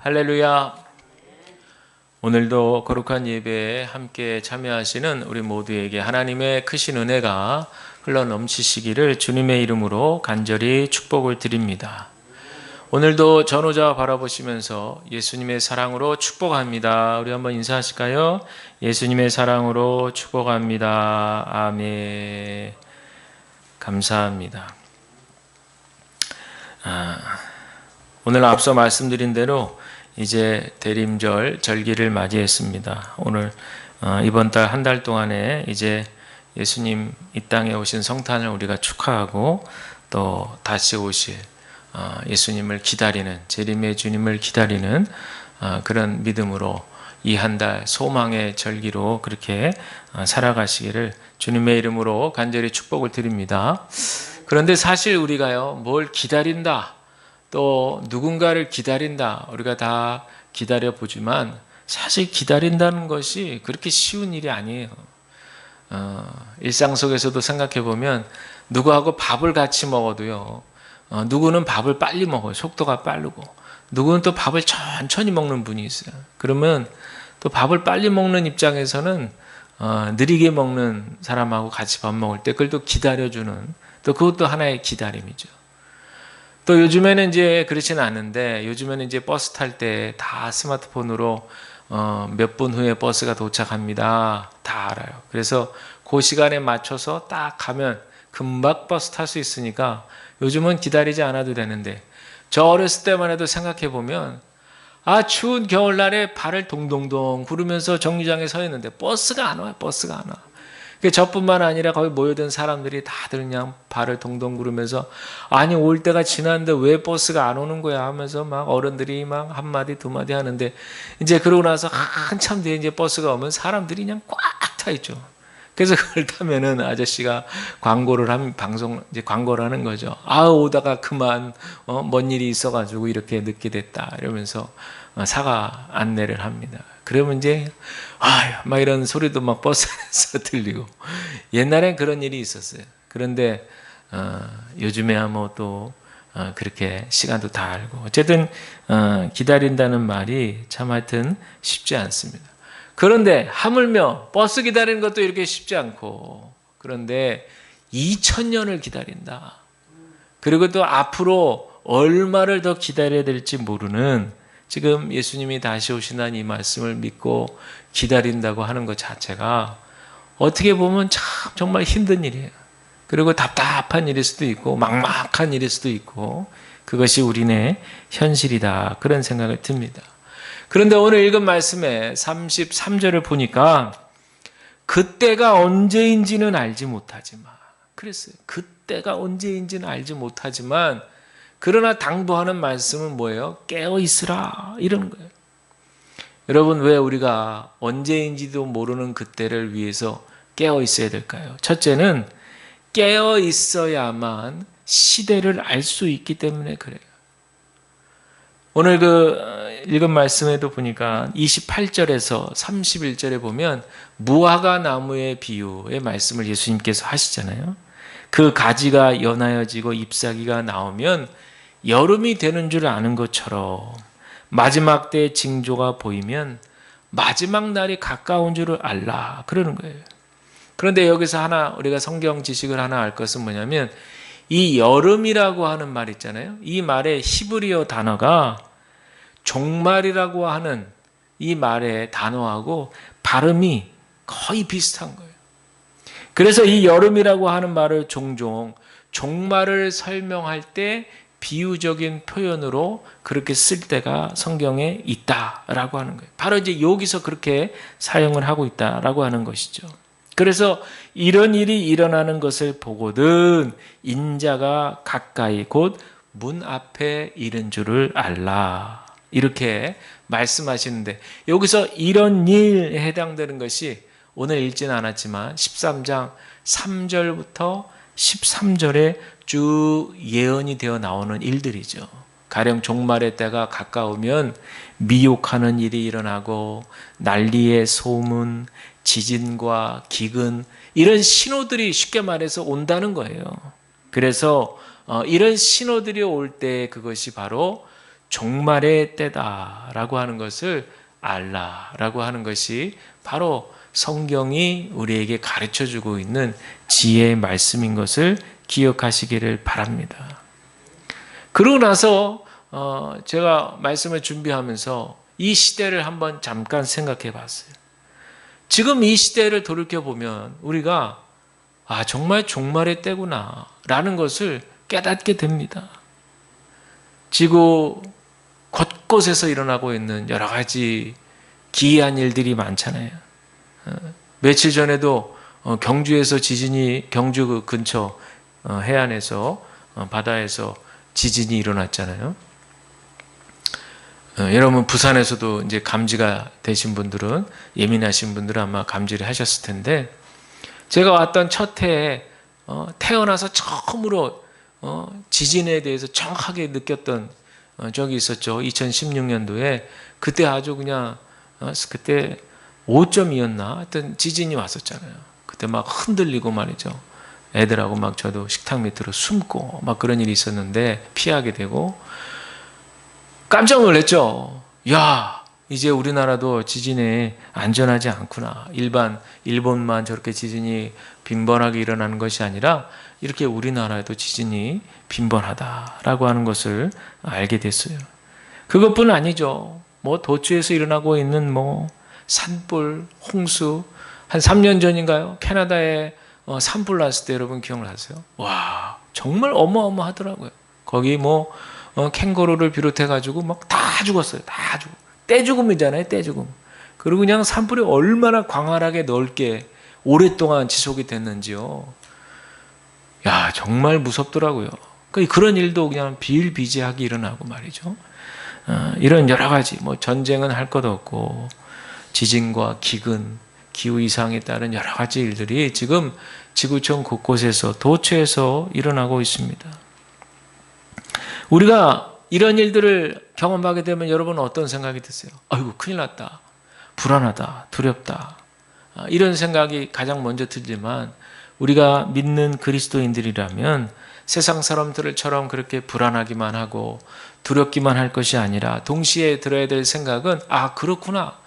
할렐루야. 오늘도 거룩한 예배에 함께 참여하시는 우리 모두에게 하나님의 크신 은혜가 흘러넘치시기를 주님의 이름으로 간절히 축복을 드립니다. 오늘도 전후자 바라보시면서 예수님의 사랑으로 축복합니다. 우리 한번 인사하실까요? 예수님의 사랑으로 축복합니다. 아멘. 감사합니다. 오늘 앞서 말씀드린 대로 이제 대림절 절기를 맞이했습니다. 오늘 이번 달 한 달 동안에 이제 예수님 이 땅에 오신 성탄을 우리가 축하하고 또 다시 오실 예수님을 기다리는, 재림의 주님을 기다리는 그런 믿음으로 이 한 달 소망의 절기로 그렇게 살아가시기를 주님의 이름으로 간절히 축복을 드립니다. 그런데 사실 우리가요, 뭘 기다린다, 또 누군가를 기다린다, 우리가 다 기다려보지만 사실 기다린다는 것이 그렇게 쉬운 일이 아니에요. 일상 속에서도 생각해보면 누구하고 밥을 같이 먹어도요, 누구는 밥을 빨리 먹어요. 속도가 빠르고. 누구는 또 밥을 천천히 먹는 분이 있어요. 그러면 또 밥을 빨리 먹는 입장에서는 느리게 먹는 사람하고 같이 밥 먹을 때 그걸 또 기다려주는, 또 그것도 하나의 기다림이죠. 또 요즘에는 이제 그렇지는 않은데, 요즘에는 이제 버스 탈 때 다 스마트폰으로 몇 분 후에 버스가 도착합니다, 다 알아요. 그래서 그 시간에 맞춰서 딱 가면 금방 버스 탈 수 있으니까 요즘은 기다리지 않아도 되는데, 저 어렸을 때만 해도 생각해 보면 추운 겨울날에 발을 동동동 구르면서 정류장에 서 있는데 버스가 안 와요. 버스가 안 와. 저뿐만 아니라 거기 모여든 사람들이 다들 그냥 발을 동동 구르면서 아니 올 때가 지났는데 왜 버스가 안 오는 거야 하면서 막 어른들이 막 한마디 두마디 하는데, 이제 그러고 나서 한참 뒤에 이제 버스가 오면 사람들이 그냥 꽉 차 있죠. 그래서 그걸 타면은 아저씨가 광고를 하면 이제 광고를 하는 거죠. 오다가 그만 뭔 일이 있어가지고 이렇게 늦게 됐다 이러면서 사과 안내를 합니다. 그러면 이제 막 이런 소리도 막 버스 안에서 들리고, 옛날엔 그런 일이 있었어요. 그런데 요즘에야 뭐 또 그렇게 시간도 다 알고, 어쨌든 기다린다는 말이 참 하여튼 쉽지 않습니다. 그런데 하물며 버스 기다리는 것도 이렇게 쉽지 않고, 그런데 2000년을 기다린다. 그리고 또 앞으로 얼마를 더 기다려야 될지 모르는, 지금 예수님이 다시 오신다는 이 말씀을 믿고 기다린다고 하는 것 자체가 어떻게 보면 참 정말 힘든 일이에요. 그리고 답답한 일일 수도 있고 막막한 일일 수도 있고, 그것이 우리네 현실이다, 그런 생각을 듭니다. 그런데 오늘 읽은 말씀에 33절을 보니까 그때가 언제인지는 알지 못하지만, 그랬어요. 그때가 언제인지는 알지 못하지만 그러나 당부하는 말씀은 뭐예요? 깨어 있으라, 이러는 거예요. 여러분, 왜 우리가 언제인지도 모르는 그때를 위해서 깨어 있어야 될까요? 첫째는 깨어 있어야만 시대를 알 수 있기 때문에 그래요. 오늘 읽은 말씀에도 보니까 28절에서 31절에 보면 무화과 나무의 비유의 말씀을 예수님께서 하시잖아요. 그 가지가 연하여지고 잎사귀가 나오면 여름이 되는 줄 아는 것처럼 마지막 때의 징조가 보이면 마지막 날이 가까운 줄을 알라, 그러는 거예요. 그런데 여기서 우리가 성경 지식을 하나 알 것은 뭐냐면, 이 여름이라고 하는 말 있잖아요. 이 말의 히브리어 단어가 종말이라고 하는 이 말의 단어하고 발음이 거의 비슷한 거예요. 그래서 이 여름이라고 하는 말을 종종 종말을 설명할 때 비유적인 표현으로 그렇게 쓸 때가 성경에 있다라고 하는 거예요. 바로 이제 여기서 그렇게 사용을 하고 있다라고 하는 것이죠. 그래서 이런 일이 일어나는 것을 보거든 인자가 가까이 곧 문 앞에 이른 줄을 알라, 이렇게 말씀하시는데, 여기서 이런 일에 해당되는 것이 오늘 읽지는 않았지만 13장 3절부터 13절에 쭉 예언이 되어 나오는 일들이죠. 가령 종말의 때가 가까우면 미혹하는 일이 일어나고 난리의 소문, 지진과 기근, 이런 신호들이 쉽게 말해서 온다는 거예요. 그래서 이런 신호들이 올 때 그것이 바로 종말의 때다라고 하는 것을 알라라고 하는 것이 바로 성경이 우리에게 가르쳐주고 있는 지혜의 말씀인 것을 기억하시기를 바랍니다. 그러고 나서 제가 말씀을 준비하면서 이 시대를 한번 잠깐 생각해 봤어요. 지금 이 시대를 돌이켜보면 우리가 정말 종말의 때구나 라는 것을 깨닫게 됩니다. 지구 곳곳에서 일어나고 있는 여러 가지 기이한 일들이 많잖아요. 며칠 전에도 경주에서 경주 그 근처 해안에서 바다에서 지진이 일어났잖아요. 여러분 부산에서도 이제 감지가 되신 분들은, 예민하신 분들은 아마 감지를 하셨을 텐데, 제가 왔던 첫 해에 태어나서 처음으로 지진에 대해서 정확하게 느꼈던 적이 있었죠. 2016년도에 그때 아주 그냥 그때 5.2였나 하여튼 지진이 왔었잖아요. 그때 막 흔들리고 말이죠. 애들하고 막 저도 식탁 밑으로 숨고 막 그런 일이 있었는데 피하게 되고 깜짝 놀랐죠. 야, 이제 우리나라도 지진에 안전하지 않구나. 일본만 저렇게 지진이 빈번하게 일어나는 것이 아니라 이렇게 우리나라에도 지진이 빈번하다라고 하는 것을 알게 됐어요. 그것뿐 아니죠. 도처에서 일어나고 있는 산불, 홍수, 한 3년 전인가요? 캐나다에 산불 났을 때 여러분 기억나세요? 와, 정말 어마어마하더라고요. 거기 캥거루를 비롯해가지고 막 다 죽었어요. 다 죽어. 떼죽음이잖아요. 떼죽음. 그리고 그냥 산불이 얼마나 광활하게 넓게 오랫동안 지속이 됐는지요. 야, 정말 무섭더라고요. 그런 일도 그냥 비일비재하게 일어나고 말이죠. 이런 여러 가지, 전쟁은 할 것 없고, 지진과 기근, 기후 이상에 따른 여러 가지 일들이 지금 지구촌 곳곳에서, 도처에서 일어나고 있습니다. 우리가 이런 일들을 경험하게 되면 여러분은 어떤 생각이 드세요? 아이고, 큰일 났다. 불안하다. 두렵다. 이런 생각이 가장 먼저 들지만, 우리가 믿는 그리스도인들이라면 세상 사람들처럼 그렇게 불안하기만 하고 두렵기만 할 것이 아니라 동시에 들어야 될 생각은 그렇구나.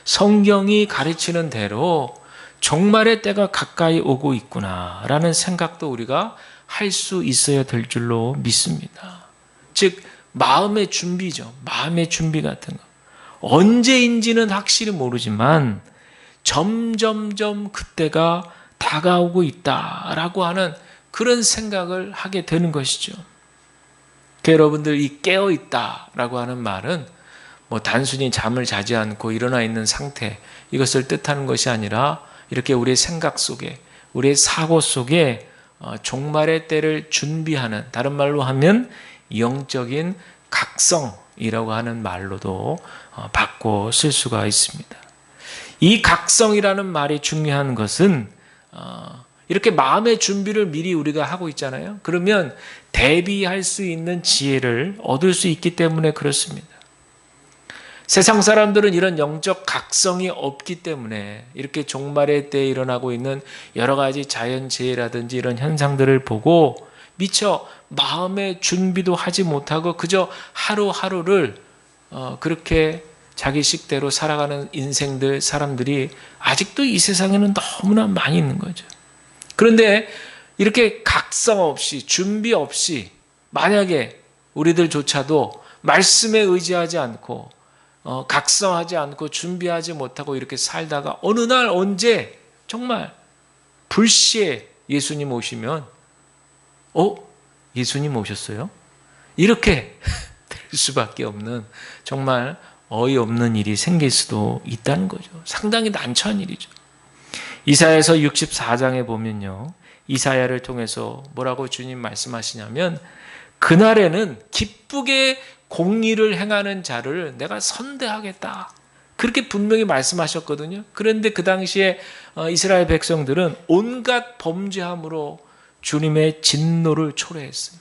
성경이 가르치는 대로 종말의 때가 가까이 오고 있구나 라는 생각도 우리가 할 수 있어야 될 줄로 믿습니다. 즉 마음의 준비죠. 마음의 준비 같은 거. 언제인지는 확실히 모르지만 점점점 그때가 다가오고 있다라고 하는 그런 생각을 하게 되는 것이죠. 여러분들 이 깨어있다라고 하는 말은 단순히 잠을 자지 않고 일어나 있는 상태, 이것을 뜻하는 것이 아니라 이렇게 우리의 생각 속에, 우리의 사고 속에 종말의 때를 준비하는, 다른 말로 하면 영적인 각성이라고 하는 말로도 바꿔 쓸 수가 있습니다. 이 각성이라는 말이 중요한 것은 이렇게 마음의 준비를 미리 우리가 하고 있잖아요. 그러면 대비할 수 있는 지혜를 얻을 수 있기 때문에 그렇습니다. 세상 사람들은 이런 영적 각성이 없기 때문에 이렇게 종말의 때에 일어나고 있는 여러 가지 자연재해라든지 이런 현상들을 보고 미처 마음의 준비도 하지 못하고 그저 하루하루를 그렇게 자기 식대로 살아가는 사람들이 아직도 이 세상에는 너무나 많이 있는 거죠. 그런데 이렇게 각성 없이, 준비 없이, 만약에 우리들조차도 말씀에 의지하지 않고, 각성하지 않고, 준비하지 못하고 이렇게 살다가 어느 날 언제 정말 불시에 예수님 오시면, 예수님 오셨어요? 이렇게 될 수밖에 없는 정말 어이없는 일이 생길 수도 있다는 거죠. 상당히 난처한 일이죠. 이사야서 64장에 보면요. 이사야를 통해서 뭐라고 주님 말씀하시냐면 그날에는 기쁘게 공의를 행하는 자를 내가 선대하겠다. 그렇게 분명히 말씀하셨거든요. 그런데 그 당시에 이스라엘 백성들은 온갖 범죄함으로 주님의 진노를 초래했어요.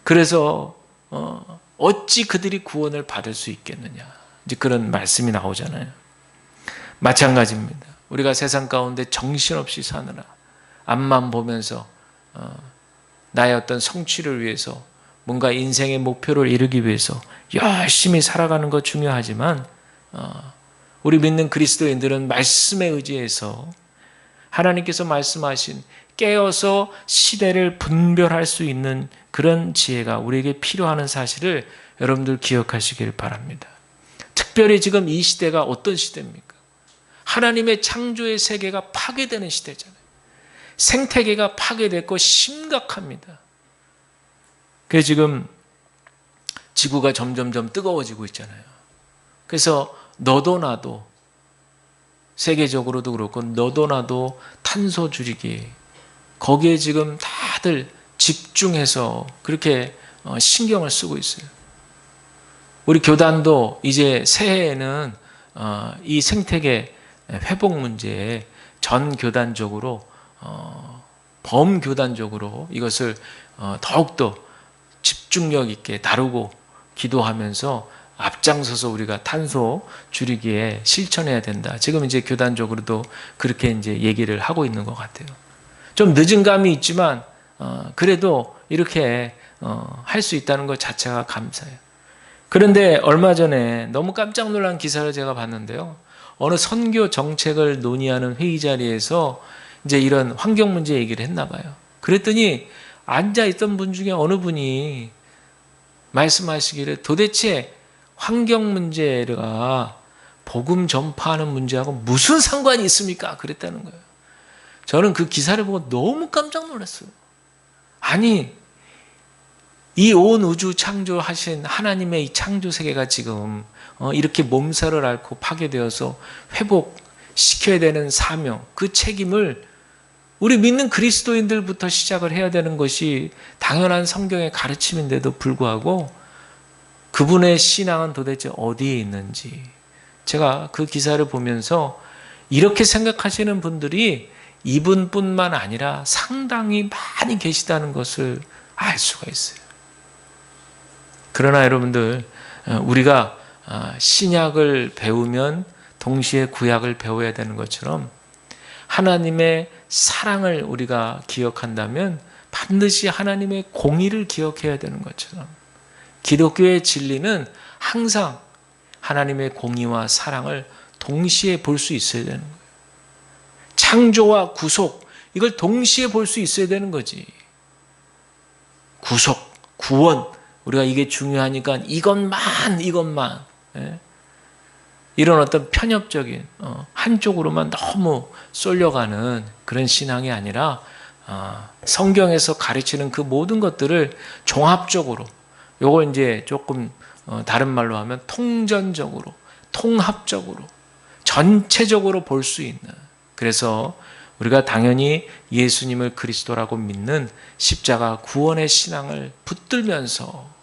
그래서 어찌 그들이 구원을 받을 수 있겠느냐. 이제 그런 말씀이 나오잖아요. 마찬가지입니다. 우리가 세상 가운데 정신없이 사느라 앞만 보면서 나의 어떤 성취를 위해서 뭔가 인생의 목표를 이루기 위해서 열심히 살아가는 것 중요하지만 우리 믿는 그리스도인들은 말씀에 의지해서 하나님께서 말씀하신 깨어서 시대를 분별할 수 있는 그런 지혜가 우리에게 필요하는 사실을 여러분들 기억하시길 바랍니다. 특별히 지금 이 시대가 어떤 시대입니까? 하나님의 창조의 세계가 파괴되는 시대잖아요. 생태계가 파괴됐고 심각합니다. 그래서 지금 지구가 점점점 뜨거워지고 있잖아요. 그래서 너도 나도 세계적으로도 그렇고 너도 나도 탄소 줄이기 거기에 지금 다들 집중해서 그렇게 신경을 쓰고 있어요. 우리 교단도 이제 새해에는 이 생태계 회복 문제에 전 교단적으로 범교단적으로 이것을 더욱더 집중력 있게 다루고 기도하면서 앞장서서 우리가 탄소 줄이기에 실천해야 된다. 지금 이제 교단적으로도 그렇게 이제 얘기를 하고 있는 것 같아요. 좀 늦은 감이 있지만 그래도 이렇게 할 수 있다는 것 자체가 감사해요. 그런데 얼마 전에 너무 깜짝 놀란 기사를 제가 봤는데요. 어느 선교 정책을 논의하는 회의 자리에서 이제 이런 환경 문제 얘기를 했나 봐요. 그랬더니 앉아있던 분 중에 어느 분이 말씀하시기를 도대체 환경 문제가 복음 전파하는 문제하고 무슨 상관이 있습니까? 그랬다는 거예요. 저는 그 기사를 보고 너무 깜짝 놀랐어요. 아니, 이 온 우주 창조하신 하나님의 이 창조 세계가 지금 이렇게 몸살을 앓고 파괴되어서 회복시켜야 되는 사명, 그 책임을 우리 믿는 그리스도인들부터 시작을 해야 되는 것이 당연한 성경의 가르침인데도 불구하고 그분의 신앙은 도대체 어디에 있는지 제가 그 기사를 보면서 이렇게 생각하시는 분들이 이분뿐만 아니라 상당히 많이 계시다는 것을 알 수가 있어요. 그러나 여러분들 우리가 신약을 배우면 동시에 구약을 배워야 되는 것처럼 하나님의 사랑을 우리가 기억한다면 반드시 하나님의 공의를 기억해야 되는 것처럼 기독교의 진리는 항상 하나님의 공의와 사랑을 동시에 볼 수 있어야 되는 거예요. 창조와 구속, 이걸 동시에 볼 수 있어야 되는 거지. 구속, 구원, 우리가 이게 중요하니까 이것만 이런 어떤 편협적인 한쪽으로만 너무 쏠려가는 그런 신앙이 아니라 성경에서 가르치는 그 모든 것들을 종합적으로 요걸 이제 조금 다른 말로 하면 통전적으로 통합적으로 전체적으로 볼 수 있는, 그래서 우리가 당연히 예수님을 그리스도라고 믿는 십자가 구원의 신앙을 붙들면서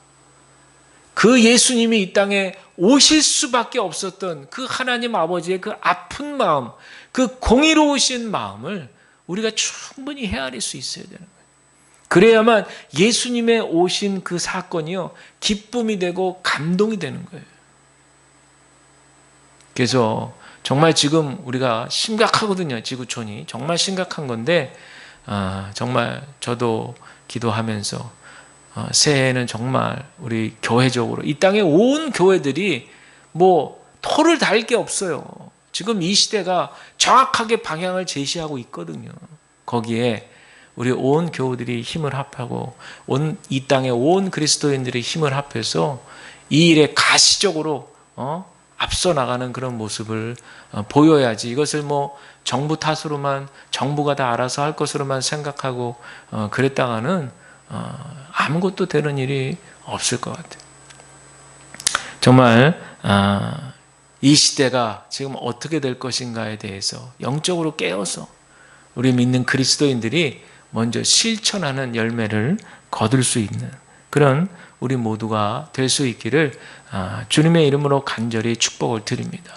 그 예수님이 이 땅에 오실 수밖에 없었던 그 하나님 아버지의 그 아픈 마음, 그 공의로우신 마음을 우리가 충분히 헤아릴 수 있어야 되는 거예요. 그래야만 예수님의 오신 그 사건이요, 기쁨이 되고 감동이 되는 거예요. 그래서 정말 지금 우리가 심각하거든요. 지구촌이 정말 심각한 건데 정말 저도 기도하면서 새해에는 정말 우리 교회적으로 이 땅의 온 교회들이 뭐 토를 달 게 없어요. 지금 이 시대가 정확하게 방향을 제시하고 있거든요. 거기에 우리 온 교우들이 힘을 합하고 이 땅의 온 그리스도인들이 힘을 합해서 이 일에 가시적으로 앞서 나가는 그런 모습을 보여야지, 이것을 뭐 정부 탓으로만, 정부가 다 알아서 할 것으로만 생각하고 그랬다가는 아무것도 되는 일이 없을 것 같아요. 정말 이 시대가 지금 어떻게 될 것인가에 대해서 영적으로 깨어서 우리 믿는 그리스도인들이 먼저 실천하는 열매를 거둘 수 있는 그런 우리 모두가 될 수 있기를 주님의 이름으로 간절히 축복을 드립니다.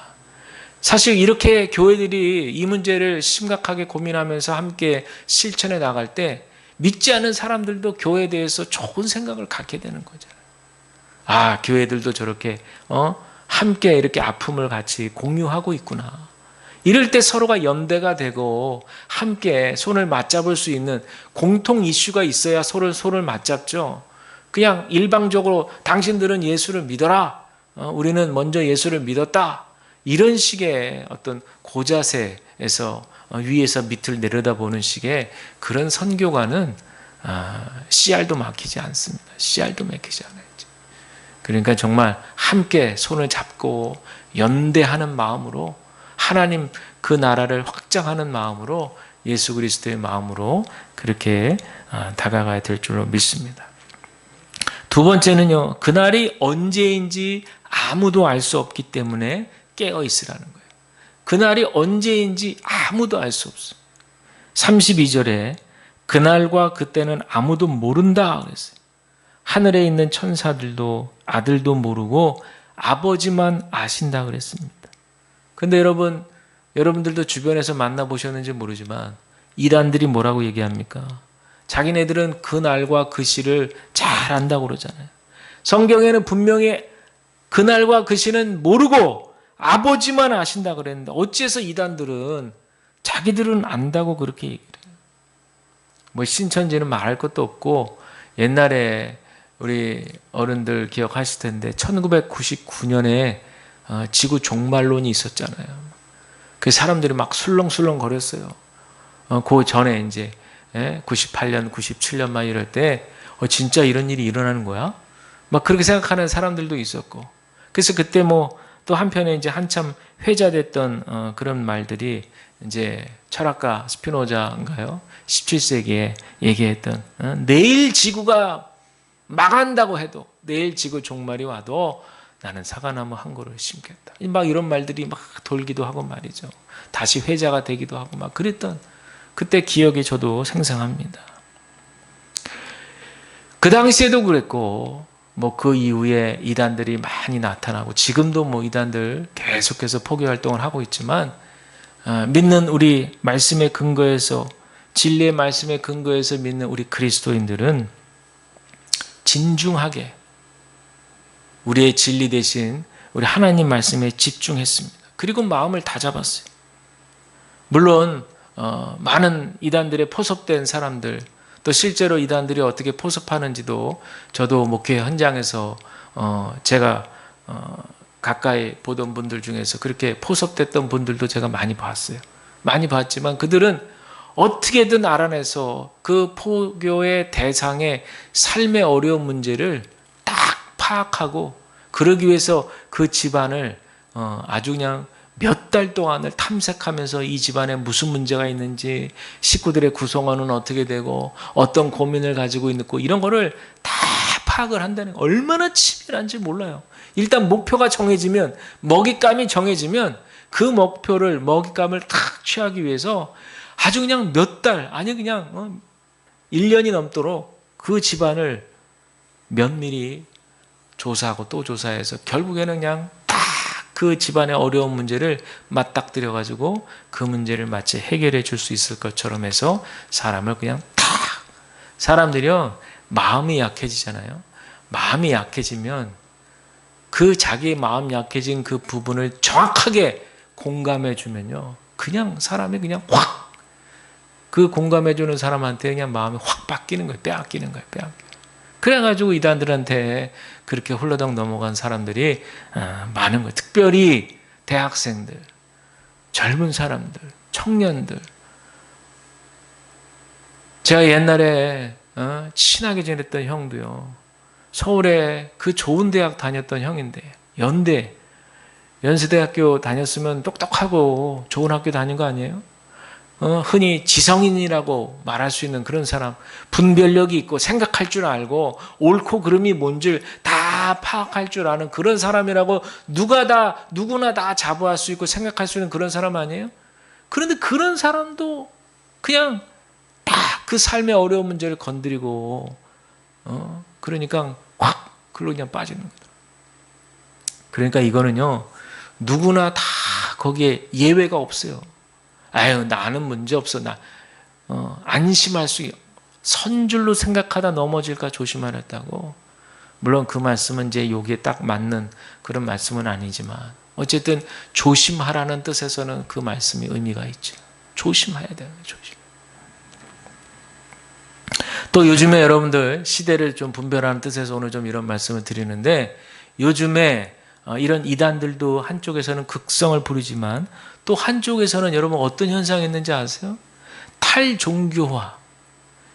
사실 이렇게 교회들이 이 문제를 심각하게 고민하면서 함께 실천해 나갈 때 믿지 않은 사람들도 교회에 대해서 좋은 생각을 갖게 되는 거잖아요. 교회들도 저렇게 함께 이렇게 아픔을 같이 공유하고 있구나. 이럴 때 서로가 연대가 되고 함께 손을 맞잡을 수 있는 공통 이슈가 있어야 서로를 손을 맞잡죠. 그냥 일방적으로 당신들은 예수를 믿어라. 우리는 먼저 예수를 믿었다. 이런 식의 어떤 고자세에서 위에서 밑을 내려다보는 식의 그런 선교가는 씨알도 막히지 않습니다. 씨알도 막히지 않아요. 그러니까 정말 함께 손을 잡고 연대하는 마음으로 하나님 그 나라를 확장하는 마음으로 예수 그리스도의 마음으로 그렇게 다가가야 될 줄로 믿습니다. 두 번째는요, 그날이 언제인지 아무도 알 수 없기 때문에 깨어 있으라는 거예요. 그날이 언제인지 아무도 알 수 없어요. 32절에 그날과 그때는 아무도 모른다 그랬어요. 하늘에 있는 천사들도 아들도 모르고 아버지만 아신다 그랬습니다. 근데 여러분들도 주변에서 만나보셨는지 모르지만 이단들이 뭐라고 얘기합니까? 자기네들은 그 날과 그 시를 잘 안다고 그러잖아요. 성경에는 분명히 그 날과 그 시는 모르고 아버지만 아신다 그랬는데 어째서 이단들은 자기들은 안다고 그렇게 얘기를 해요. 뭐 신천지는 말할 것도 없고 옛날에 우리 어른들 기억하실 텐데 1999년에 지구 종말론이 있었잖아요. 그 사람들이 막 술렁술렁 거렸어요. 그 전에 이제 98년, 97년 막 이럴 때 진짜 이런 일이 일어나는 거야? 막 그렇게 생각하는 사람들도 있었고. 그래서 그때 뭐 또 한편에 이제 한참 회자됐던 그런 말들이 이제 철학가 스피노자인가요? 17세기에 얘기했던 내일 지구가 망한다고 해도 내일 지구 종말이 와도 나는 사과나무 한 그루 심겠다. 막 이런 말들이 막 돌기도 하고 말이죠. 다시 회자가 되기도 하고 막 그랬던 그때 기억이 저도 생생합니다. 그 당시에도 그랬고 뭐 그 이후에 이단들이 많이 나타나고 지금도 뭐 이단들 계속해서 포교 활동을 하고 있지만 믿는 우리 말씀의 근거에서 진리의 말씀의 근거에서 믿는 우리 그리스도인들은 진중하게 우리의 진리 대신 우리 하나님 말씀에 집중했습니다. 그리고 마음을 다 잡았어요. 물론 많은 이단들의 포섭된 사람들 또 실제로 이단들이 어떻게 포섭하는지도 저도 목회 현장에서 제가 가까이 보던 분들 중에서 그렇게 포섭됐던 분들도 제가 많이 봤어요. 많이 봤지만 그들은 어떻게든 알아내서 그 포교의 대상의 삶의 어려운 문제를 딱 파악하고 그러기 위해서 그 집안을 아주 그냥 몇 달 동안을 탐색하면서 이 집안에 무슨 문제가 있는지 식구들의 구성원은 어떻게 되고 어떤 고민을 가지고 있고 이런 거를 다 파악을 한다는 거 얼마나 치밀한지 몰라요. 일단 목표가 정해지면 먹잇감이 정해지면 그 목표를 먹잇감을 탁 취하기 위해서 아주 그냥 몇 달 아니 그냥 1년이 넘도록 그 집안을 면밀히 조사하고 또 조사해서 결국에는 그냥 딱 그 집안의 어려운 문제를 맞닥뜨려 가지고 그 문제를 마치 해결해 줄 수 있을 것처럼 해서 사람을 그냥 탁 사람들이요 마음이 약해지잖아요. 마음이 약해지면 그 자기의 마음 약해진 그 부분을 정확하게 공감해 주면요 그냥 사람이 그냥 확 그 공감해 주는 사람한테 그냥 마음이 확 바뀌는 거예요. 빼앗기는 거예요. 그래가지고 이단들한테 그렇게 홀라당 넘어간 사람들이 많은 거예요. 특별히 대학생들, 젊은 사람들, 청년들. 제가 옛날에 친하게 지냈던 형도요. 서울에 그 좋은 대학 다녔던 형인데 연세대학교 다녔으면 똑똑하고 좋은 학교 다닌 거 아니에요? 흔히 지성인이라고 말할 수 있는 그런 사람, 분별력이 있고 생각할 줄 알고 옳고 그름이 뭔지 다 파악할 줄 아는 그런 사람이라고 누구나 다 자부할 수 있고 생각할 수 있는 그런 사람 아니에요? 그런데 그런 사람도 그냥 딱 그 삶의 어려운 문제를 건드리고 그러니까 확 글로 그냥 빠지는 거죠. 그러니까 이거는요 누구나 다 거기에 예외가 없어요. 아유 나는 문제 없어 안심할 수 선줄로 생각하다 넘어질까 조심하랬다고. 물론 그 말씀은 이제 여기에 딱 맞는 그런 말씀은 아니지만 어쨌든 조심하라는 뜻에서는 그 말씀이 의미가 있죠. 조심해야 돼요. 조심. 또 요즘에 여러분들 시대를 좀 분별하는 뜻에서 오늘 좀 이런 말씀을 드리는데, 요즘에 이런 이단들도 한쪽에서는 극성을 부리지만 또 한쪽에서는 여러분 어떤 현상이 있는지 아세요? 탈종교화.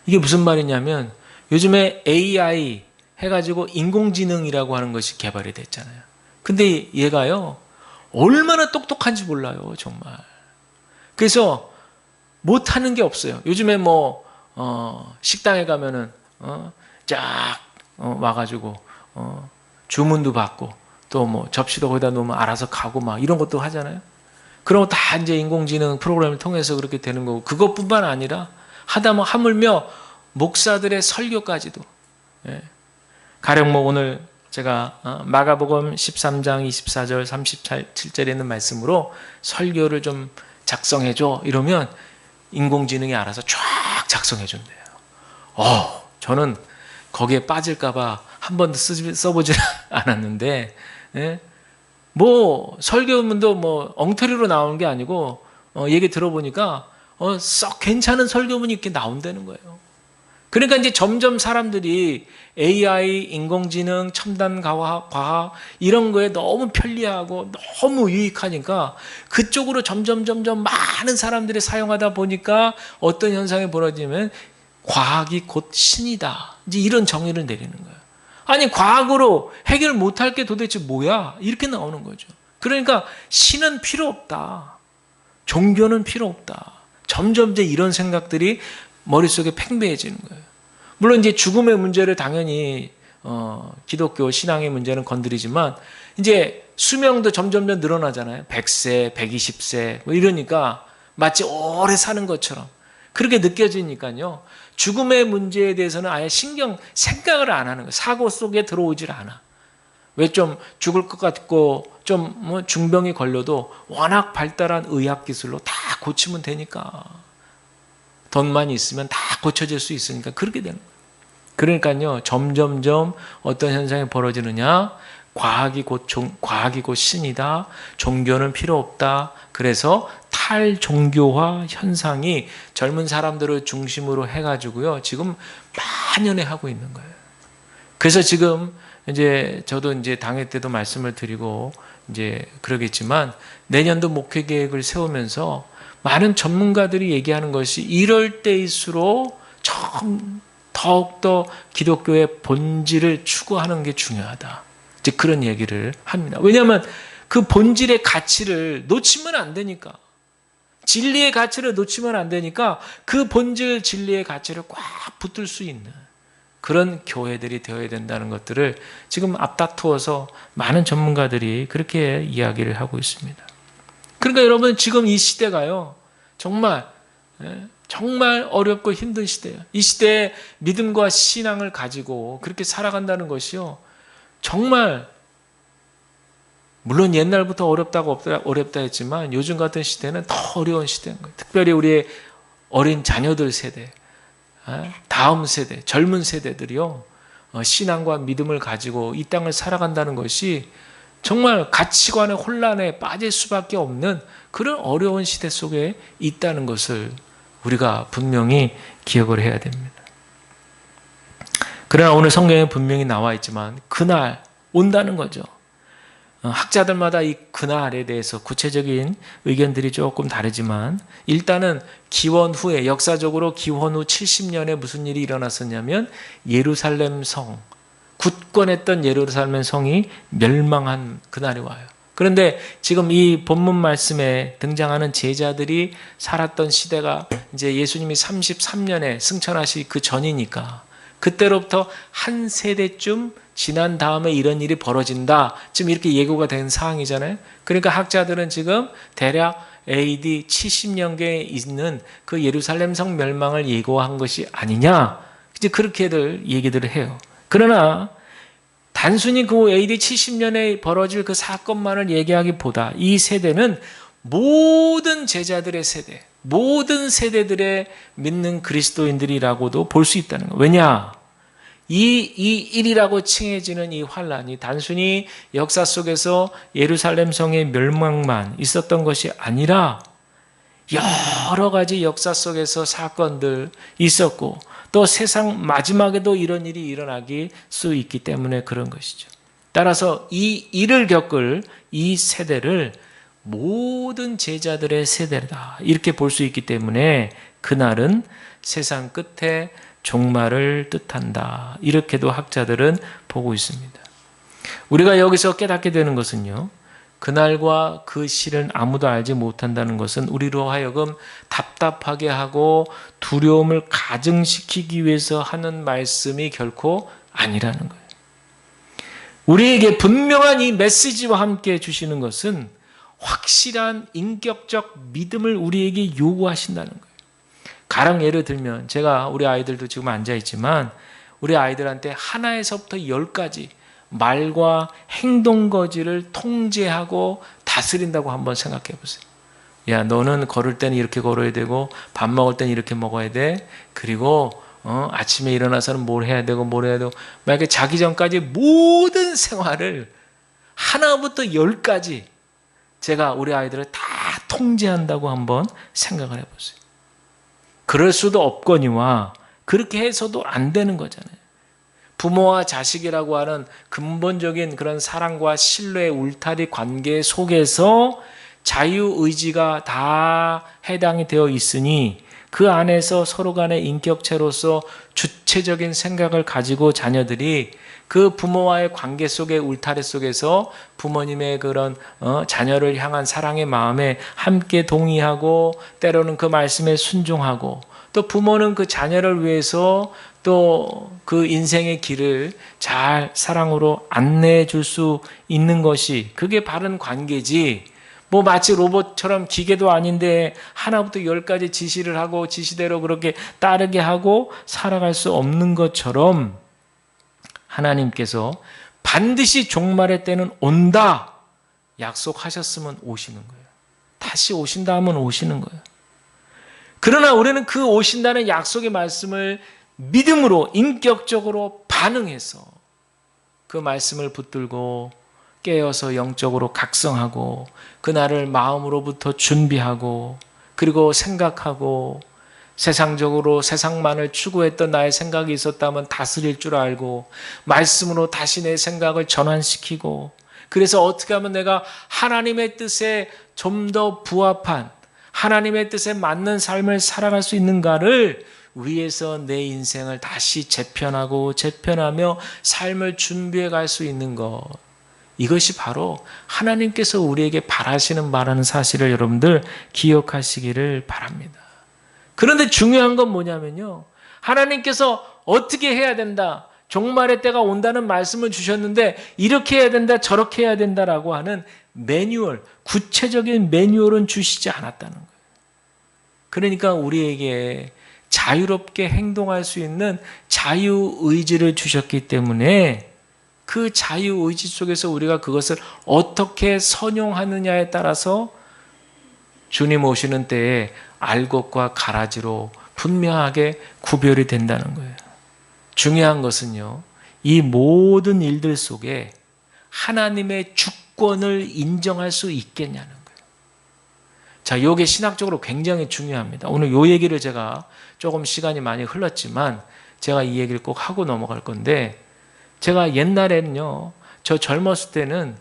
이게 무슨 말이냐면 요즘에 AI 해가지고 인공지능이라고 하는 것이 개발이 됐잖아요. 근데 얘가요, 얼마나 똑똑한지 몰라요, 정말. 그래서 못하는 게 없어요. 요즘에 뭐 식당에 가면은 쫙 와가지고 주문도 받고 또 뭐 접시도 거기다 놓으면 알아서 가고 막 이런 것도 하잖아요. 그런 거 다 이제 인공지능 프로그램을 통해서 그렇게 되는 거고, 그것뿐만 아니라 하물며 목사들의 설교까지도. 예. 가령 뭐 오늘 제가 마가복음 13장 24절 37절에 있는 말씀으로 설교를 좀 작성해줘 이러면 인공지능이 알아서 쫙 작성해 준대요. 저는 거기에 빠질까봐 한 번도 써보지 않았는데, 예? 뭐 설교문도 뭐 엉터리로 나오는 게 아니고 얘기 들어보니까 썩 괜찮은 설교문이 이렇게 나온다는 거예요. 그러니까 이제 점점 사람들이 AI, 인공지능, 첨단 과학 이런 거에 너무 편리하고 너무 유익하니까 그쪽으로 점점 많은 사람들이 사용하다 보니까 어떤 현상이 벌어지면 과학이 곧 신이다. 이제 이런 정의를 내리는 거예요. 아니, 과학으로 해결 못할 게 도대체 뭐야? 이렇게 나오는 거죠. 그러니까 신은 필요 없다. 종교는 필요 없다. 점점 이제 이런 생각들이 머릿속에 팽배해지는 거예요. 물론 이제 죽음의 문제를 당연히 기독교 신앙의 문제는 건드리지만 이제 수명도 점점 늘어나잖아요. 100세, 120세 뭐 이러니까 마치 오래 사는 것처럼 그렇게 느껴지니까요. 죽음의 문제에 대해서는 아예 생각을 안 하는 거예요. 사고 속에 들어오질 않아. 왜 좀 죽을 것 같고 좀 뭐 중병이 걸려도 워낙 발달한 의학 기술로 다 고치면 되니까. 돈만 있으면 다 고쳐질 수 있으니까 그렇게 되는 거예요. 그러니까요, 점점점 어떤 현상이 벌어지느냐? 과학이 곧 신이다. 종교는 필요 없다. 그래서 탈종교화 현상이 젊은 사람들을 중심으로 해가지고요, 지금 만연해하고 있는 거예요. 그래서 지금 이제 저도 이제 당회 때도 말씀을 드리고 이제 그러겠지만 내년도 목회 계획을 세우면서 많은 전문가들이 얘기하는 것이 이럴 때일수록 더욱더 기독교의 본질을 추구하는 게 중요하다. 이제 그런 얘기를 합니다. 왜냐하면 그 본질의 가치를 놓치면 안 되니까. 진리의 가치를 놓치면 안 되니까 그 본질 진리의 가치를 꽉 붙들 수 있는 그런 교회들이 되어야 된다는 것들을 지금 앞다투어서 많은 전문가들이 그렇게 이야기를 하고 있습니다. 그러니까 여러분, 지금 이 시대가요, 정말 어렵고 힘든 시대예요. 이 시대에 믿음과 신앙을 가지고 그렇게 살아간다는 것이요, 정말 물론 옛날부터 어렵다 했지만 요즘 같은 시대는 더 어려운 시대인 거예요. 특별히 우리의 어린 자녀들 세대, 다음 세대, 젊은 세대들이요, 신앙과 믿음을 가지고 이 땅을 살아간다는 것이 정말 가치관의 혼란에 빠질 수밖에 없는 그런 어려운 시대 속에 있다는 것을 우리가 분명히 기억을 해야 됩니다. 그러나 오늘 성경에 분명히 나와 있지만 그날 온다는 거죠. 학자들마다 이 그날에 대해서 구체적인 의견들이 조금 다르지만 일단은 기원 후에, 역사적으로 기원 후 70년에 무슨 일이 일어났었냐면 예루살렘 성, 굳건했던 예루살렘 성이 멸망한 그날이 와요. 그런데 지금 이 본문 말씀에 등장하는 제자들이 살았던 시대가 이제 예수님이 33년에 승천하시 그 전이니까 그때로부터 한 세대쯤 지난 다음에 이런 일이 벌어진다. 지금 이렇게 예고가 된 상황이잖아요. 그러니까 학자들은 지금 대략 AD 70년경에 있는 그 예루살렘 성 멸망을 예고한 것이 아니냐. 이제 그렇게들 얘기들을 해요. 그러나 단순히 그 AD 70년에 벌어질 그 사건만을 얘기하기보다 이 세대는 모든 제자들의 세대, 모든 세대들의 믿는 그리스도인들이라고도 볼 수 있다는 거예요. 왜냐? 이 일이라고 칭해지는 이 환란이 단순히 역사 속에서 예루살렘 성의 멸망만 있었던 것이 아니라 여러 가지 역사 속에서 사건들 있었고 또 세상 마지막에도 이런 일이 일어나기 수 있기 때문에 그런 것이죠. 따라서 이 일을 겪을 이 세대를 모든 제자들의 세대다 이렇게 볼 수 있기 때문에 그날은 세상 끝에 종말을 뜻한다 이렇게도 학자들은 보고 있습니다. 우리가 여기서 깨닫게 되는 것은요, 그날과 그 실은 아무도 알지 못한다는 것은 우리로 하여금 답답하게 하고 두려움을 가증시키기 위해서 하는 말씀이 결코 아니라는 거예요. 우리에게 분명한 이 메시지와 함께 주시는 것은 확실한 인격적 믿음을 우리에게 요구하신다는 거예요. 가령 예를 들면 제가 우리 아이들도 지금 앉아있지만 우리 아이들한테 하나에서부터 10가지 말과 행동 거지를 통제하고 다스린다고 한번 생각해 보세요. 야, 너는 걸을 때는 이렇게 걸어야 되고 밥 먹을 때는 이렇게 먹어야 돼. 그리고 아침에 일어나서는 뭘 해야 되고 뭘 해야 되고 만약에 자기 전까지 모든 생활을 하나부터 10까지 제가 우리 아이들을 다 통제한다고 한번 생각을 해보세요. 그럴 수도 없거니와 그렇게 해서도 안 되는 거잖아요. 부모와 자식이라고 하는 근본적인 그런 사랑과 신뢰의 울타리 관계 속에서 자유의지가 다 해당이 되어 있으니 그 안에서 서로 간의 인격체로서 주체적인 생각을 가지고 자녀들이 그 부모와의 관계 속의 울타리 속에서 부모님의 그런 자녀를 향한 사랑의 마음에 함께 동의하고 때로는 그 말씀에 순종하고 또 부모는 그 자녀를 위해서 또 그 인생의 길을 잘 사랑으로 안내해 줄 수 있는 것이 그게 바른 관계지 뭐 마치 로봇처럼 기계도 아닌데 하나부터 10까지 지시를 하고 지시대로 그렇게 따르게 하고 살아갈 수 없는 것처럼 하나님께서 반드시 종말의 때는 온다 약속하셨으면 오시는 거예요. 다시 오신다 하면 오시는 거예요. 그러나 우리는 그 오신다는 약속의 말씀을 믿음으로 인격적으로 반응해서 그 말씀을 붙들고 깨어서 영적으로 각성하고 그날을 마음으로부터 준비하고 그리고 생각하고 세상적으로 세상만을 추구했던 나의 생각이 있었다면 다스릴 줄 알고 말씀으로 다시 내 생각을 전환시키고 그래서 어떻게 하면 내가 하나님의 뜻에 좀 더 부합한 하나님의 뜻에 맞는 삶을 살아갈 수 있는가를 위해서 내 인생을 다시 재편하고 재편하며 삶을 준비해 갈 수 있는 것. 이것이 바로 하나님께서 우리에게 바라시는 바라는 사실을 여러분들 기억하시기를 바랍니다. 그런데 중요한 건 뭐냐면요. 하나님께서 어떻게 해야 된다. 종말의 때가 온다는 말씀을 주셨는데 이렇게 해야 된다 저렇게 해야 된다라고 하는 매뉴얼, 구체적인 매뉴얼은 주시지 않았다는 거예요. 그러니까 우리에게 자유롭게 행동할 수 있는 자유의지를 주셨기 때문에 그 자유의지 속에서 우리가 그것을 어떻게 선용하느냐에 따라서 주님 오시는 때에 알곡과 가라지로 분명하게 구별이 된다는 거예요. 중요한 것은요, 이 모든 일들 속에 하나님의 주권을 인정할 수 있겠냐는 거예요. 자, 이게 신학적으로 굉장히 중요합니다. 오늘 이 얘기를 제가 조금 시간이 많이 흘렀지만 제가 이 얘기를 꼭 하고 넘어갈 건데 제가 옛날에는요, 저 젊었을 때는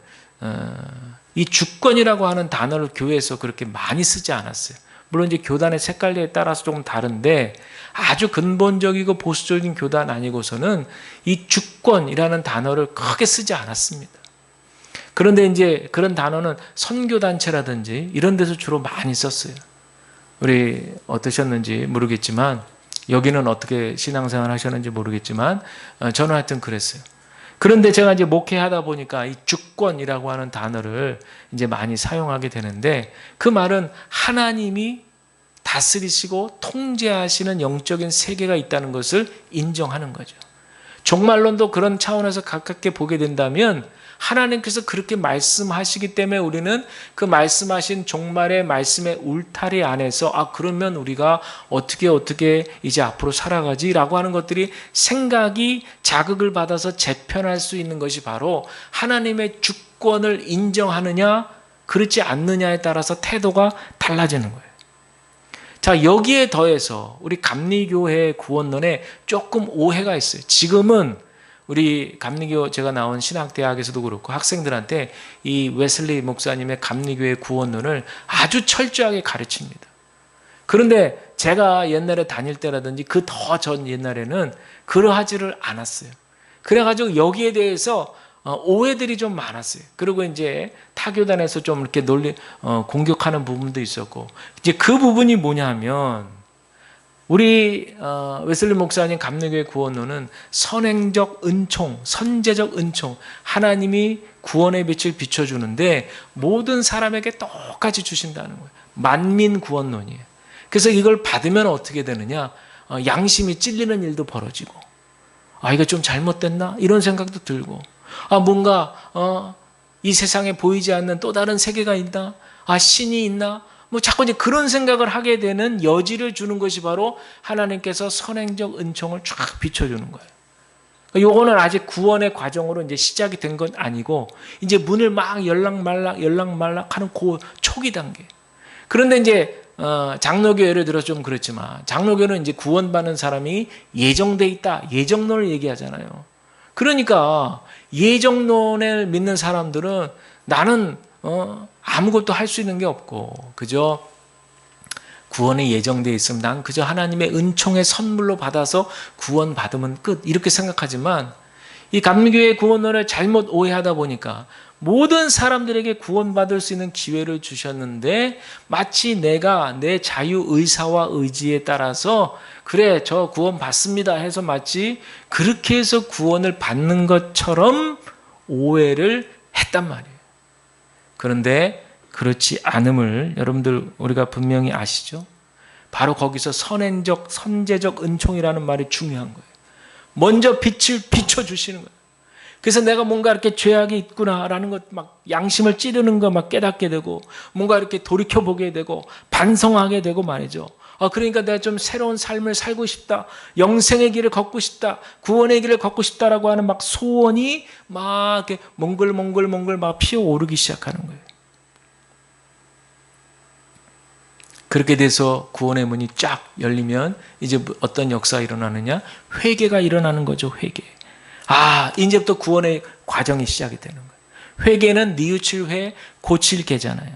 이 주권이라고 하는 단어를 교회에서 그렇게 많이 쓰지 않았어요. 물론 이제 교단의 색깔에 따라서 조금 다른데 아주 근본적이고 보수적인 교단 아니고서는 이 주권이라는 단어를 크게 쓰지 않았습니다. 그런데 이제 그런 단어는 선교단체라든지 이런 데서 주로 많이 썼어요. 우리 어떠셨는지 모르겠지만 여기는 어떻게 신앙생활 하셨는지 모르겠지만 저는 하여튼 그랬어요. 그런데 제가 이제 목회하다 보니까 이 주권이라고 하는 단어를 이제 많이 사용하게 되는데 그 말은 하나님이 다스리시고 통제하시는 영적인 세계가 있다는 것을 인정하는 거죠. 종말론도 그런 차원에서 가깝게 보게 된다면 하나님께서 그렇게 말씀하시기 때문에 우리는 그 말씀하신 종말의 말씀의 울타리 안에서 그러면 우리가 어떻게 이제 앞으로 살아가지라고 하는 것들이 생각이 자극을 받아서 재편할 수 있는 것이 바로 하나님의 주권을 인정하느냐 그렇지 않느냐에 따라서 태도가 달라지는 거예요. 자, 여기에 더해서 우리 감리교회 구원론에 조금 오해가 있어요. 지금은 우리 감리교 제가 나온 신학대학에서도 그렇고 학생들한테 이 웨슬리 목사님의 감리교회 구원론을 아주 철저하게 가르칩니다. 그런데 제가 옛날에 다닐 때라든지 그 더 전 옛날에는 그러하지를 않았어요. 그래가지고 여기에 대해서 오해들이 좀 많았어요. 그리고 이제 타교단에서 좀 이렇게 공격하는 부분도 있었고, 이제 그 부분이 뭐냐 하면, 우리 웨슬리 목사님 감리교회 구원론은 선행적 은총, 선제적 은총, 하나님이 구원의 빛을 비춰주는데 모든 사람에게 똑같이 주신다는 거예요. 만민 구원론이에요. 그래서 이걸 받으면 어떻게 되느냐? 양심이 찔리는 일도 벌어지고, 이거 좀 잘못됐나? 이런 생각도 들고, 뭔가 이 세상에 보이지 않는 또 다른 세계가 있나? 신이 있나? 뭐 자꾸 이제 그런 생각을 하게 되는 여지를 주는 것이 바로 하나님께서 선행적 은총을 쫙 비춰주는 거예요. 요거는 아직 구원의 과정으로 이제 시작이 된 건 아니고, 이제 문을 막 열락말락 하는 그 초기 단계. 그런데 이제 장로교 예를 들어 좀 그렇지만, 장로교는 이제 구원받는 사람이 예정돼 있다, 예정론을 얘기하잖아요. 그러니까 예정론을 믿는 사람들은 나는 아무것도 할 수 있는 게 없고 그저 구원에 예정되어 있으면 난 그저 하나님의 은총의 선물로 받아서 구원받으면 끝, 이렇게 생각하지만, 이 감리교회 구원론을 잘못 오해하다 보니까 모든 사람들에게 구원받을 수 있는 기회를 주셨는데, 마치 내가 내 자유의사와 의지에 따라서 그래 저 구원 받습니다 해서 마치 그렇게 해서 구원을 받는 것처럼 오해를 했단 말이에요. 그런데 그렇지 않음을 여러분들 우리가 분명히 아시죠? 바로 거기서 선행적, 선제적 은총이라는 말이 중요한 거예요. 먼저 빛을 비춰주시는 거예요. 그래서 내가 뭔가 이렇게 죄악이 있구나라는 것, 막 양심을 찌르는 거 막 깨닫게 되고, 뭔가 이렇게 돌이켜보게 되고 반성하게 되고 말이죠. 그러니까 내가 좀 새로운 삶을 살고 싶다, 영생의 길을 걷고 싶다, 구원의 길을 걷고 싶다라고 하는 막 소원이 막 이렇게 몽글몽글 막 피어오르기 시작하는 거예요. 그렇게 돼서 구원의 문이 쫙 열리면 이제 어떤 역사가 일어나느냐? 회개가 일어나는 거죠. 회개. 이제부터 구원의 과정이 시작이 되는 거예요. 회개는 뉘우칠 회, 고칠 개잖아요.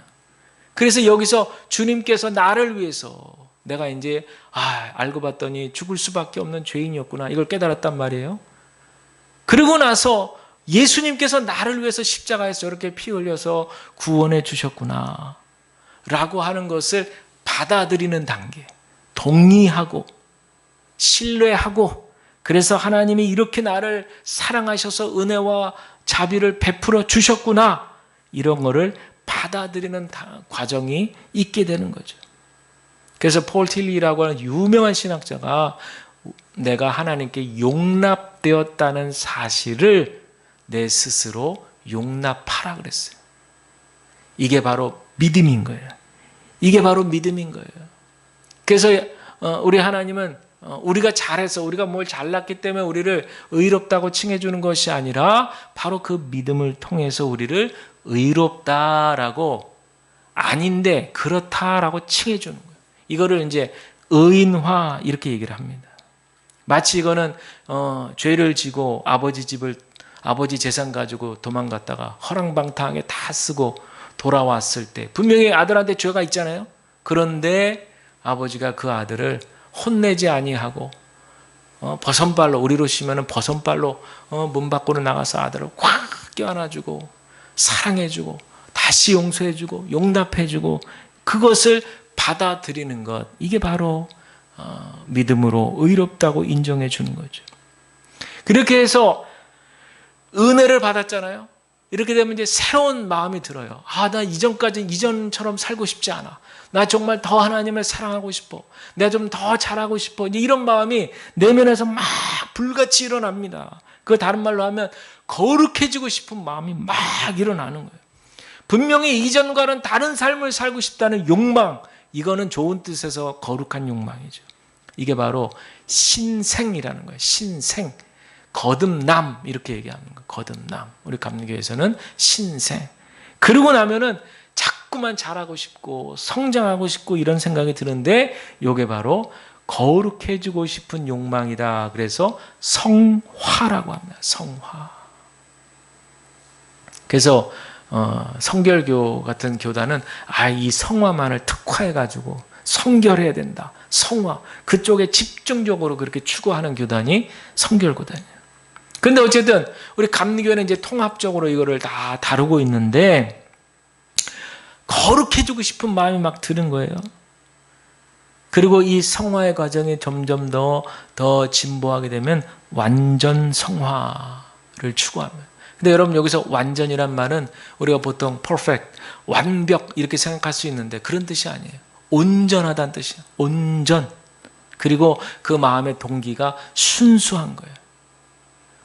그래서 여기서 주님께서 나를 위해서 내가 이제 알고 봤더니 죽을 수밖에 없는 죄인이었구나, 이걸 깨달았단 말이에요. 그러고 나서 예수님께서 나를 위해서 십자가에서 저렇게 피 흘려서 구원해 주셨구나 라고 하는 것을 받아들이는 단계, 동의하고 신뢰하고, 그래서 하나님이 이렇게 나를 사랑하셔서 은혜와 자비를 베풀어 주셨구나, 이런 거를 받아들이는 과정이 있게 되는 거죠. 그래서 폴 틸리라고 하는 유명한 신학자가 내가 하나님께 용납되었다는 사실을 내 스스로 용납하라 그랬어요. 이게 바로 믿음인 거예요. 이게 바로 믿음인 거예요. 그래서 우리 하나님은 우리가 잘해서, 우리가 뭘 잘났기 때문에 우리를 의롭다고 칭해주는 것이 아니라 바로 그 믿음을 통해서 우리를 의롭다라고, 아닌데 그렇다라고 칭해주는 거예요. 이거를 이제 의인화 이렇게 얘기를 합니다. 마치 이거는 죄를 지고 아버지 재산 가지고 도망갔다가 허랑방탕하게 다 쓰고 돌아왔을 때 분명히 아들한테 죄가 있잖아요. 그런데 아버지가 그 아들을 혼내지 아니하고 버선발로, 우리로 치면 버선발로 문 밖으로 나가서 아들을 꽉 껴안아주고 사랑해주고 다시 용서해주고 용납해주고, 그것을 받아들이는 것, 이게 바로 믿음으로 의롭다고 인정해 주는 거죠. 그렇게 해서 은혜를 받았잖아요. 이렇게 되면 이제 새로운 마음이 들어요. 나 이전처럼 살고 싶지 않아. 나 정말 더 하나님을 사랑하고 싶어. 내가 좀 더 잘하고 싶어. 이제 이런 마음이 내면에서 막 불같이 일어납니다. 그 다른 말로 하면 거룩해지고 싶은 마음이 막 일어나는 거예요. 분명히 이전과는 다른 삶을 살고 싶다는 욕망, 이거는 좋은 뜻에서 거룩한 욕망이죠. 이게 바로 신생이라는 거예요. 신생. 거듭남, 이렇게 얘기하는 거예요. 거듭남. 우리 감리교에서는 신생. 그러고 나면은 자꾸 자꾸만 잘하고 싶고 성장하고 싶고 이런 생각이 드는데 이게 바로 거룩해지고 싶은 욕망이다. 그래서 성화라고 합니다. 성화. 그래서 성결교 같은 교단은 이 성화만을 특화해가지고 성결해야 된다. 성화. 그쪽에 집중적으로 그렇게 추구하는 교단이 성결교단이에요. 근데 어쨌든 우리 감리교회는 이제 통합적으로 이거를 다 다루고 있는데 거룩해지고 싶은 마음이 막 드는 거예요. 그리고 이 성화의 과정이 점점 더 진보하게 되면 완전 성화를 추구합니다. 근데 여러분 여기서 완전이란 말은 우리가 보통 perfect, 완벽 이렇게 생각할 수 있는데 그런 뜻이 아니에요. 온전하다는 뜻이에요. 온전. 그리고 그 마음의 동기가 순수한 거예요.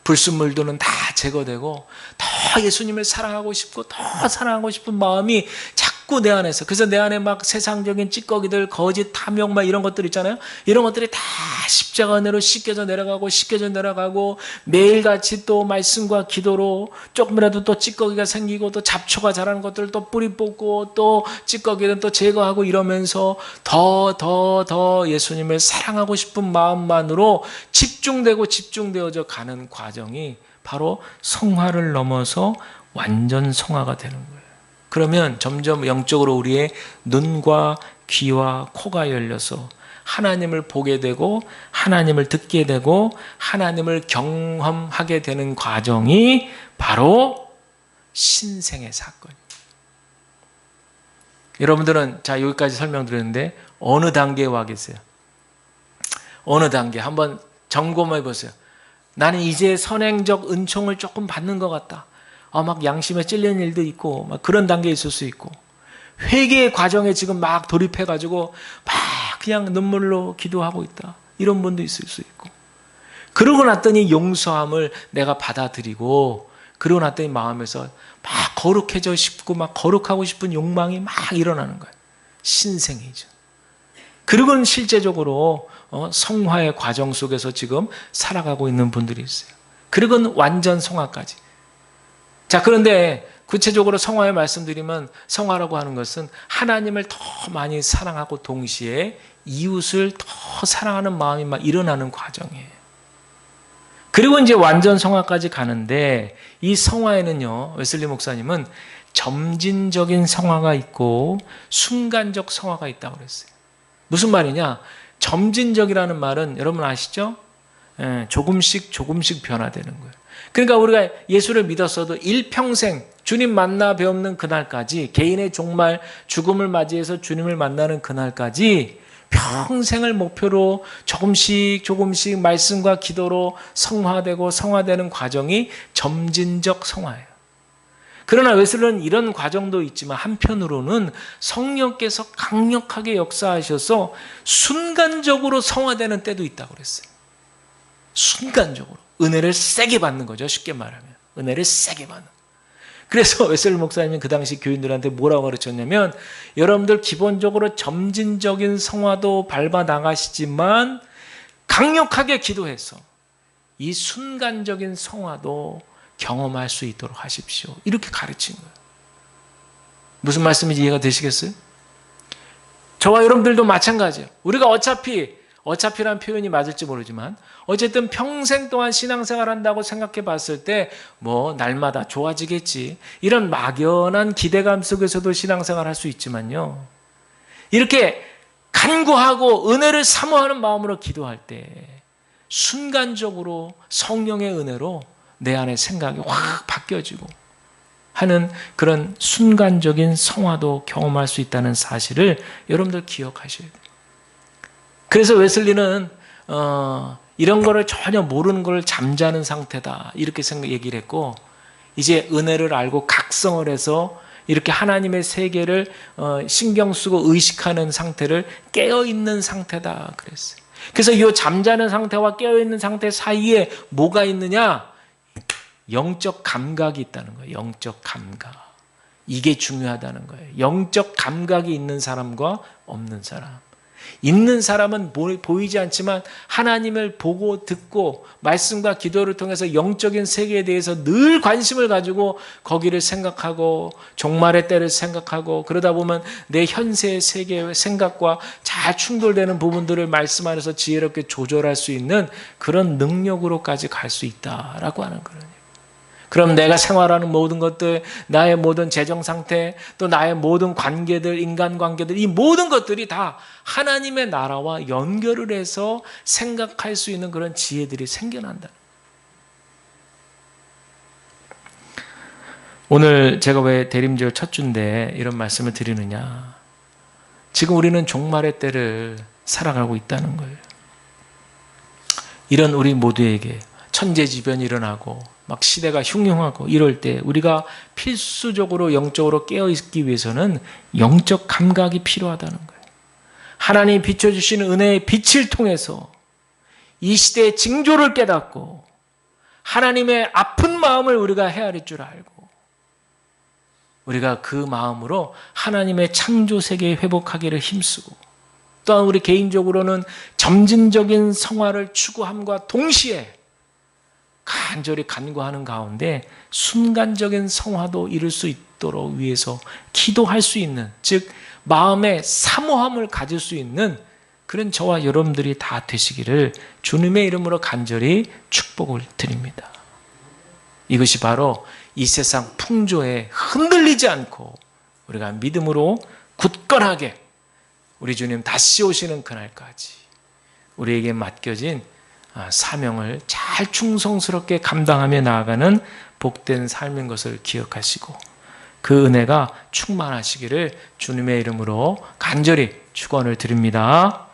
불순물들은 다 제거되고 더 예수님을 사랑하고 싶고 더 사랑하고 싶은 마음이 자꾸 내 안에서, 그래서 내 안에 막 세상적인 찌꺼기들, 거짓, 탐욕 막 이런 것들 있잖아요. 이런 것들이 다 십자가 은혜로 씻겨져 내려가고 매일같이 또 말씀과 기도로 조금이라도 또 찌꺼기가 생기고 또 잡초가 자라는 것들을 또 뿌리 뽑고 또 찌꺼기는 또 제거하고 이러면서 더 예수님을 사랑하고 싶은 마음만으로 집중되어져 가는 과정이 바로 성화를 넘어서 완전 성화가 되는 거예요. 그러면 점점 영적으로 우리의 눈과 귀와 코가 열려서 하나님을 보게 되고 하나님을 듣게 되고 하나님을 경험하게 되는 과정이 바로 신생의 사건입니다. 여러분들은 자 여기까지 설명드렸는데 어느 단계에 와 계세요? 어느 단계? 한번 점검해 보세요. 나는 이제 선행적 은총을 조금 받는 것 같다. 막 양심에 찔리는 일도 있고 막 그런 단계에 있을 수 있고, 회개의 과정에 지금 막 돌입해가지고 막 그냥 눈물로 기도하고 있다. 이런 분도 있을 수 있고, 그러고 났더니 용서함을 내가 받아들이고 그러고 났더니 마음에서 막 거룩해져 싶고 막 거룩하고 싶은 욕망이 막 일어나는 거예요. 신생이죠. 그리고는 실제적으로 성화의 과정 속에서 지금 살아가고 있는 분들이 있어요. 그리고는 완전 성화까지. 자, 그런데 구체적으로 성화의 말씀드리면 성화라고 하는 것은 하나님을 더 많이 사랑하고 동시에 이웃을 더 사랑하는 마음이 막 일어나는 과정이에요. 그리고 이제 완전 성화까지 가는데 이 성화에는요, 웨슬리 목사님은 점진적인 성화가 있고 순간적 성화가 있다고 그랬어요. 무슨 말이냐? 점진적이라는 말은 여러분 아시죠? 조금씩 변화되는 거예요. 그러니까 우리가 예수를 믿었어도 일평생 주님 만나 뵈없는 그날까지, 개인의 종말 죽음을 맞이해서 주님을 만나는 그날까지 평생을 목표로 조금씩 말씀과 기도로 성화되는 과정이 점진적 성화예요. 그러나 웨슬리는 이런 과정도 있지만 한편으로는 성령께서 강력하게 역사하셔서 순간적으로 성화되는 때도 있다고 그랬어요. 순간적으로. 은혜를 세게 받는 거죠. 쉽게 말하면. 은혜를 세게 받는. 그래서 웨슬리 목사님이 그 당시 교인들한테 뭐라고 가르쳤냐면, 여러분들 기본적으로 점진적인 성화도 밟아 나가시지만 강력하게 기도해서 이 순간적인 성화도 경험할 수 있도록 하십시오. 이렇게 가르친 거예요. 무슨 말씀인지 이해가 되시겠어요? 저와 여러분들도 마찬가지예요. 우리가 어차피란 표현이 맞을지 모르지만 어쨌든 평생 동안 신앙생활 한다고 생각해 봤을 때 뭐 날마다 좋아지겠지, 이런 막연한 기대감 속에서도 신앙생활 할 수 있지만요, 이렇게 간구하고 은혜를 사모하는 마음으로 기도할 때 순간적으로 성령의 은혜로 내 안의 생각이 확 바뀌어지고 하는 그런 순간적인 성화도 경험할 수 있다는 사실을 여러분들 기억하셔야 돼요. 그래서 웨슬리는 이런 거를 전혀 모르는 걸 잠자는 상태다, 이렇게 얘기를 했고, 이제 은혜를 알고 각성을 해서 이렇게 하나님의 세계를 신경 쓰고 의식하는 상태를 깨어있는 상태다 그랬어요. 그래서 이 잠자는 상태와 깨어있는 상태 사이에 뭐가 있느냐? 영적 감각이 있다는 거예요. 영적 감각. 이게 중요하다는 거예요. 영적 감각이 있는 사람과 없는 사람. 있는 사람은 보이지 않지만 하나님을 보고 듣고 말씀과 기도를 통해서 영적인 세계에 대해서 늘 관심을 가지고 거기를 생각하고 종말의 때를 생각하고 그러다 보면 내 현세의 세계의 생각과 잘 충돌되는 부분들을 말씀 안에서 지혜롭게 조절할 수 있는 그런 능력으로까지 갈 수 있다라고 하는 거예요. 그럼 내가 생활하는 모든 것들, 나의 모든 재정 상태, 또 나의 모든 관계들, 인간관계들, 이 모든 것들이 다 하나님의 나라와 연결을 해서 생각할 수 있는 그런 지혜들이 생겨난다. 오늘 제가 왜 대림절 첫 주인데 이런 말씀을 드리느냐. 지금 우리는 종말의 때를 살아가고 있다는 거예요. 이런 우리 모두에게 천재지변이 일어나고 막 시대가 흉흉하고 이럴 때 우리가 필수적으로 영적으로 깨어있기 위해서는 영적 감각이 필요하다는 거예요. 하나님이 비춰주시는 은혜의 빛을 통해서 이 시대의 징조를 깨닫고 하나님의 아픈 마음을 우리가 헤아릴 줄 알고 우리가 그 마음으로 하나님의 창조 세계의 회복하기를 힘쓰고 또한 우리 개인적으로는 점진적인 성화를 추구함과 동시에 간절히 간구하는 가운데 순간적인 성화도 이룰 수 있도록 위해서 기도할 수 있는, 즉 마음의 사모함을 가질 수 있는 그런 저와 여러분들이 다 되시기를 주님의 이름으로 간절히 축복을 드립니다. 이것이 바로 이 세상 풍조에 흔들리지 않고 우리가 믿음으로 굳건하게 우리 주님 다시 오시는 그날까지 우리에게 맡겨진 사명을 잘 충성스럽게 감당하며 나아가는 복된 삶인 것을 기억하시고 그 은혜가 충만하시기를 주님의 이름으로 간절히 축원을 드립니다.